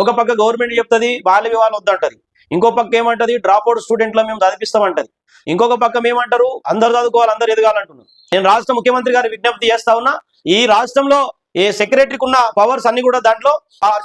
ఒక పక్క గవర్నమెంట్ చెప్తుంది బాల్య వివాహాలు వద్దంటది, ఇంకో పక్క ఏమంటది డ్రాప్ అవుట్ స్టూడెంట్లో మేము చదివిస్తామంటది, ఇంకొక పక్క ఏమంటారు అందరు చదువుకోవాలి అందరు ఎదగాలంటున్నారు. నేను రాష్ట్ర ముఖ్యమంత్రి గారి విజ్ఞప్తి చేస్తా ఉన్నా, ఈ రాష్ట్రంలో ఏ సెక్రటరీకి ఉన్న పవర్స్ అన్ని కూడా దాంట్లో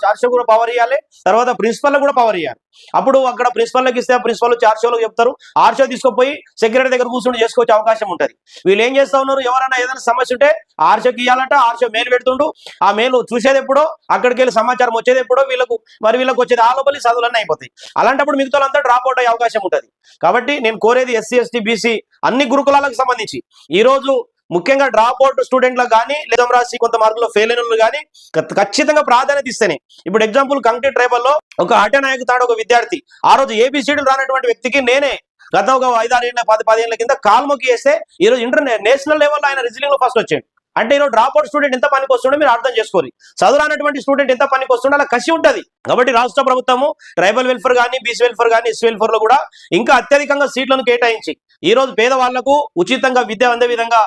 చార్షో కూడా పవర్ ఇవ్వాలి, తర్వాత ప్రిన్సిపల్ కూడా పవర్ ఇవ్వాలి. అప్పుడు అక్కడ ప్రిన్సిపల్కి ఇస్తే ప్రిన్సిపల్ చార్షోలకు చెప్తారు, ఆర్షో తీసుకుపోయి సెక్రటరీ దగ్గర కూర్చుని చేసుకోవచ్చే అవకాశం ఉంటుంది. వీళ్ళు ఏం చేస్తా ఉన్నారు, ఎవరైనా ఏదైనా సమస్య ఉంటే ఆర్షోకి ఇవ్వాలంట, ఆర్షో మెయిల్ పెడుతుండు, ఆ మెయిల్ చూసేది ఎప్పుడో అక్కడికి వెళ్ళి సమాచారం వచ్చేది ఎప్పుడో వీళ్ళకి వచ్చేది ఆలోపలి చదువులన్నీ అయిపోతాయి. అలాంటప్పుడు మిగతాలంతా డ్రాప్ అవుట్ అయ్యే అవకాశం ఉంటుంది. కాబట్టి నేను కోరేది ఎస్సీ ఎస్టీ బీసీ అన్ని గురుకులాలకు సంబంధించి ఈ రోజు ముఖ్యంగా డ్రాప్ అవుట్ స్టూడెంట్లకు కానీ లేదా రాసి కొంత మార్కులో ఫెయిల్ అయిన కానీ ఖచ్చితంగా ప్రాధాన్యత ఇస్తేనే. ఇప్పుడు ఎగ్జాంపుల్ కంక్రీ ట్రైబల్ లో ఒక హఠనాయకు తాడు ఒక విద్యార్థి ఆ రోజు ఏబిసిడీలు రానటువంటి వ్యక్తికి నేనే గత ఒక 5-6 ఏళ్ళ 10 ఏళ్ళ కింద కాల్మొక్కి వేస్తే ఈరోజు నేషనల్ లెవెల్లో ఆయన రిజిలింగ్ లో ఫస్ట్ వచ్చాడు. అంటే ఈరోజు డ్రాప్ అవుట్ స్టూడెంట్ ఎంత పనికి వస్తుండో మీరు అర్థం చేసుకోవాలి. చదువురానటువంటి స్టూడెంట్ ఎంత పనికి వస్తుండో అలా కసి ఉంటుంది. కాబట్టి రాష్ట్ర ప్రభుత్వము ట్రైబల్ వెల్ఫేర్ కానీ బీసీ వెల్ఫేర్ కానీ ఎస్సీ వెల్ఫేర్ లో కూడా ఇంకా అత్యధికంగా సీట్లను కేటాయించి ఈ రోజు పేదవాళ్లకు ఉచితంగా విద్య అందే విధంగా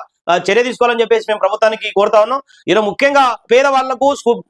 చర్య తీసుకోవాలని చెప్పేసి మేము ప్రభుత్వానికి కోరుతా ఉన్నాం. ఈరోజు ముఖ్యంగా పేదవాళ్లకు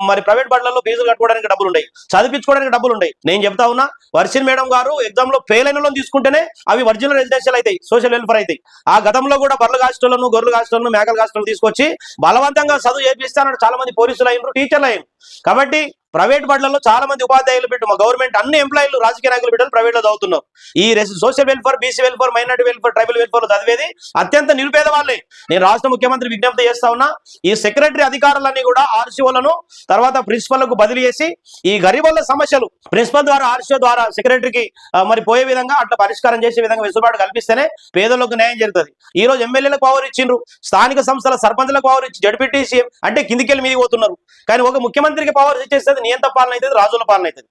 మరి ప్రైవేట్ బడులలో ఫీజులు కట్టుకోవడానికి డబ్బులు ఉన్నాయి, చదివించుకోవడానికి డబ్బులు ఉన్నాయి. నేను చెప్తా ఉన్నా వర్షిన్ మేడం గారు ఎగ్జామ్ లో ఫెయిల్ అయిన వాళ్ళని తీసుకుంటేనే అవి ఒరిజినల్ రెసిడెన్షియల్ అవుతాయి, సోషల్ వెల్ఫేర్ అవుతాయి. ఆ గతంలో కూడా బర్రెల హాస్టళ్లను గొర్రెల హాస్టళ్లను మేకల హాస్టల్ తీసుకొచ్చి బలవంతంగా చదువు చేపిస్తానని చాలా మంది పోలీసులు అయినారు, టీచర్లు అయినారు. కాబట్టి ప్రైవేట్ బడులలో చాలా మంది ఉపాధ్యాయులు పెట్టు మా గవర్నమెంట్ అన్ని ఎంప్లాయీలు రాజకీయ నాయకులు పెట్టారు ప్రైవేట్ లో చదువుతున్నారు. ఈ social welfare BC welfare minority welfare tribal welfare చదివేది అత్యంత నిరుపేద వాళ్ళే. నేను రాష్ట్ర ముఖ్యమంత్రి విజ్ఞప్తి చేస్తా ఉన్నా, ఈ సెక్రటరీ అధికారులన్నీ కూడా ఆర్సీఓలను తర్వాత ప్రిన్సిపల్లకు బదిలీ చేసి ఈ గరీబుల సమస్యలు ప్రిన్సిపల్ ద్వారా ఆర్సీఓ ద్వారా సెక్రటరీకి మరి పోయే విధంగా అట్లా పరిష్కారం చేసే విధంగా వెసులుబాటు కల్పిస్తేనే పేదలకు న్యాయం జరుగుతుంది. ఈ రోజు ఎమ్మెల్యేలకు పవర్ ఇచ్చిండ్రు, స్థానిక సంస్థల సర్పంచ్లకు పవర్ ఇచ్చి జడ్పీటీసీ అంటే కిందికెళ్ళి మీది పోతున్నారు. కానీ ఒక ముఖ్యమంత్రికి పవర్ ఇచ్చేస్తుంది నియంత్రణ పాలన అవుతుంది, రాజుల పాలన అవుతుంది.